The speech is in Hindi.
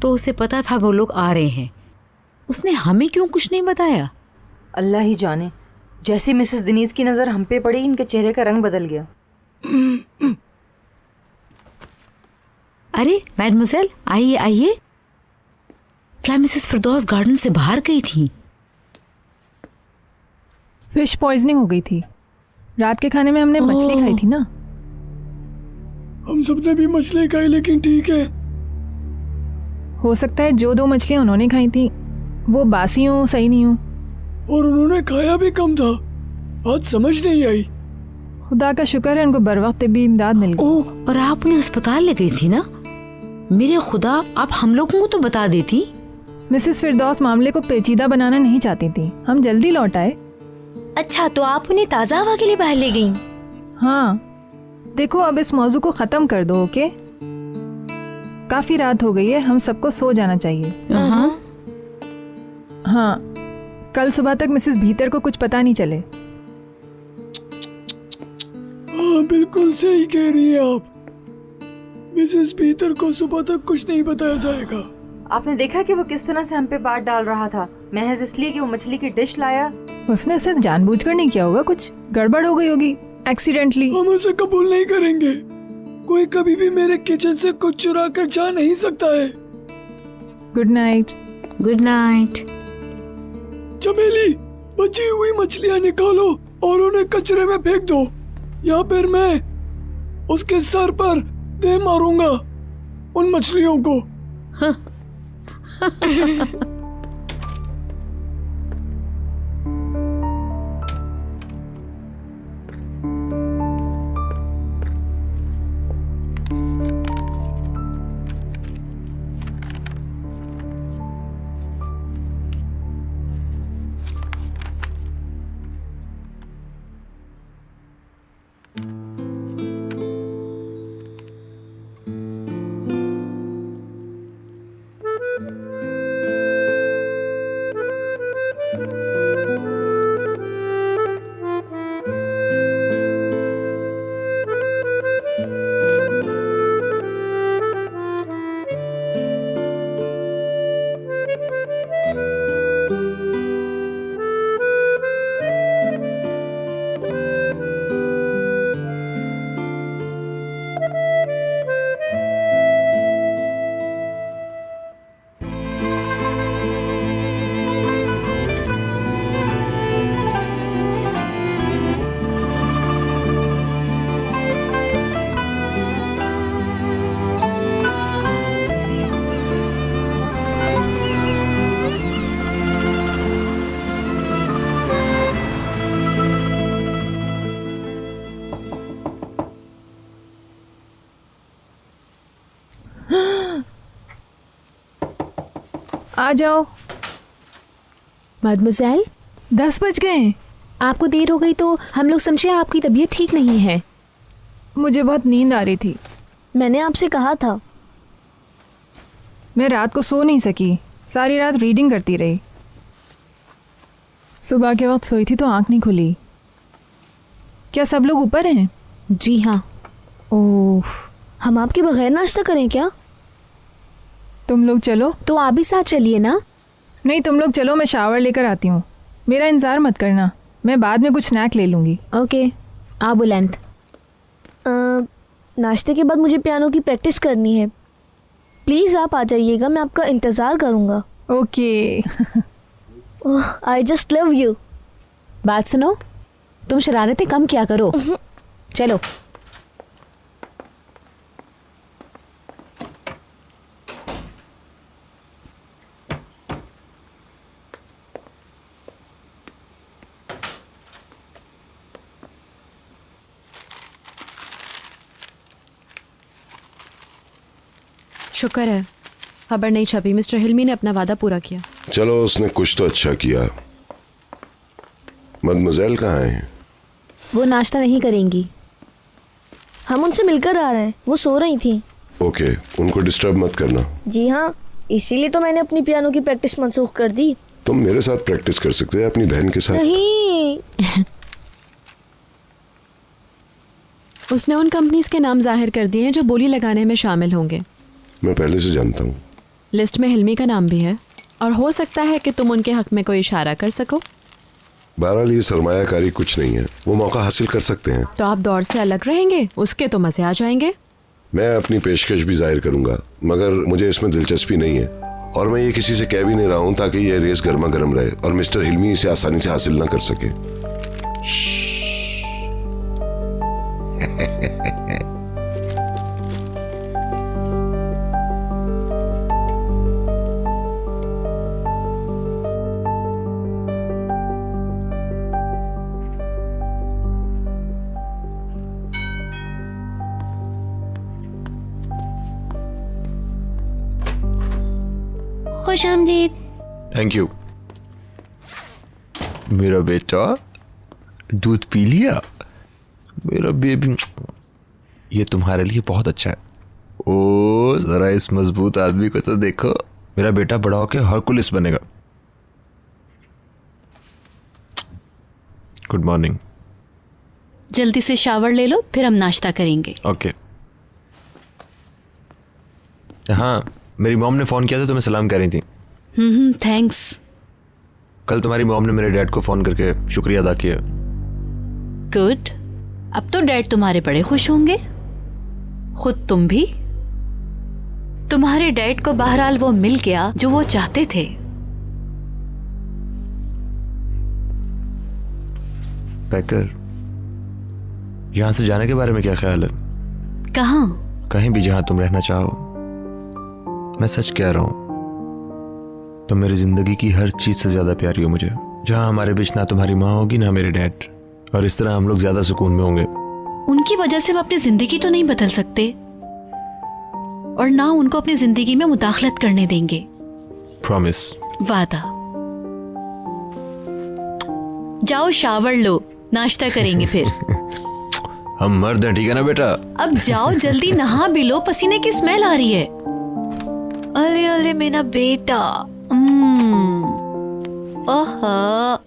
तो उसे पता था वो लोग आ रहे हैं, उसने हमें क्यों कुछ नहीं बताया? अल्लाह ही जाने। जैसी मिसेस दिनीज की नज़र हम पे पड़ी, इनके चेहरे का रंग बदल गया। अरे मैडमोसेल, आइए आइए। क्या मिसेस फिरदौस गार्डन से बाहर गई थी? फिश पॉइजनिंग हो गई थी। रात के खाने में हमने मछली खाई थी ना। हम सबने भी मछली खाई, लेकिन ठीक है। हो सकता है जो 2 मछलियाँ उन्होंने खाई थी वो बासी हो, सही नहीं हो। और उन्होंने खाया भी कम था, बात समझ नहीं आई। खुदा का शुक्र है उनको बर वक्त तिब्बी इमदाद मिल गई। ओह, और आप उन्हें अस्पताल ले गई थी ना? मेरे खुदा, आप हम लोगों को तो बता देती। मिसेस फिरदौस मामले को पेचीदा बनाना नहीं चाहती थी, हम जल्दी लौट आए। अच्छा, तो आप उन्हें ताज़ा हवा के लिए बाहर ले गईं? हाँ, देखो अब इस मौजू को ख़त्म कर दो, ओके? काफ़ी रात हो गई है, हम सबको सो जाना चाहिए। हाँ, कल सुबह तक मिसेस भीतर को कुछ पता नहीं चले। हाँ, बिल्कुल सही कह रही है आप। मिसेस भीतर को सुबह तक कुछ नहीं बताया जाएगा। आपने देखा कि वो किस तरह से हम पे बात डाल रहा था, महज इसलिए कि वो मछली की डिश लाया। उसने इसे जानबूझकर नहीं किया होगा, कुछ गड़बड़ हो गई होगी एक्सीडेंटली। हम उसे कबूल नहीं करेंगे। कोई कभी भी मेरे किचन से कुछ चुरा कर जा नहीं सकता है। Good night. Good night. चमेली, बची हुई मछलियाँ निकालो और उन्हें कचरे में फेंक दो, या फिर मैं उसके सर पर दे मारूंगा उन मछलियों को। आ जाओ। मदमज़ेल, 10 बज गए। आपको देर हो गई तो हम लोग समझे आपकी तबीयत ठीक नहीं है। मुझे बहुत नींद आ रही थी। मैंने आपसे कहा था। मैं रात को सो नहीं सकी, सारी रात रीडिंग करती रही। सुबह के वक्त सोई थी तो आंख नहीं खुली। क्या सब लोग ऊपर हैं? जी हाँ। ओह, हम आपके बगैर नाश्ता करें क्या? तुम लोग चलो। तो आप भी साथ चलिए ना। नहीं, तुम लोग चलो, मैं शावर लेकर आती हूँ। मेरा इंतज़ार मत करना, मैं बाद में कुछ स्नैक ले लूँगी। ओके, आप बुलंद। नाश्ते के बाद मुझे पियानो की प्रैक्टिस करनी है। प्लीज़ आप आ जाइएगा, मैं आपका इंतज़ार करूँगा। Okay. I just love you. बात सुनो, तुम शरारतें कम किया करो। चलो। शुक्र है खबर नहीं छपी। मिस्टर हिल्मी ने अपना वादा पूरा किया। चलो, उसने कुछ तो अच्छा किया। मदमज़ेल कहाँ है? वो नाश्ता नहीं करेंगी। हम उनसे मिलकर आ रहे हैं, वो सो रही थी। ओके, उनको डिस्टर्ब मत करना। जी हाँ, इसीलिए तो मैंने अपनी पियानो की प्रैक्टिस मनसूख कर दी। तुम मेरे साथ प्रैक्टिस कर सकते हो, अपनी बहन के साथ नहीं। उसने उन कंपनीज के नाम जाहिर कर दिए हैं जो बोली लगाने में शामिल होंगे। मैं पहले से जानता हूँ। लिस्ट में हिल्मी का नाम भी है और हो सकता है कि तुम उनके हक में कोई इशारा कर सको। बहरहाल ये सरमायाकारी कुछ नहीं है, वो मौका हासिल कर सकते हैं। तो आप दौड़ से अलग रहेंगे, उसके तो मजे आ जाएंगे। मैं अपनी पेशकश भी जाहिर करूंगा, मगर मुझे इसमें दिलचस्पी नहीं है और मैं ये किसी से कह भी नहीं रहा हूं ताकि ये रेस गर्मा गर्म रहे और मिस्टर हिल्मी इसे आसानी से हासिल ना कर सके। खुश आमदीद। Thank you. मेरा बेटा दूध पी लिया? मेरा बेबी, ये तुम्हारे लिए बहुत अच्छा है। ओ जरा इस मजबूत आदमी को तो देखो। मेरा बेटा बड़ा होके हरकुलिस बनेगा। Good morning. जल्दी से शावर ले लो, फिर हम नाश्ता करेंगे। ओके। हाँ, मेरी मॉम ने फ़ोन किया था, तुम्हें सलाम कह रही थी। थैंक्स। कल तुम्हारी मॉम ने मेरे डैड को फ़ोन करके शुक्रिया अदा किया। गुड। अब तो डैड तुम्हारे बड़े खुश होंगे, खुद तुम भी। तुम्हारे डैड को बहरहाल वो मिल गया जो वो चाहते थे। पैकर, यहाँ से जाने के बारे में क्या ख्याल है? कहाँ? कहीं भी जहाँ तुम रहना चाहो। मैं सच कह रहा हूँ, तुम मेरी जिंदगी की हर चीज से ज्यादा प्यारी हो मुझे। जहाँ हमारे बीच ना तुम्हारी माँ होगी ना मेरे डैड, और इस तरह हम लोग ज्यादा सुकून में होंगे। उनकी वजह से हम अपनी जिंदगी तो नहीं बदल सकते और ना उनको अपनी जिंदगी में मुदाखलत करने देंगे। प्रॉमिस। वादा। जाओ शावर लो, नाश्ता करेंगे फिर। हम मर्द हैं, ठीक है ना बेटा? अब जाओ जल्दी नहा भी लो, पसीने की स्मेल आ रही है। अले अले मेरा बेटा। ओह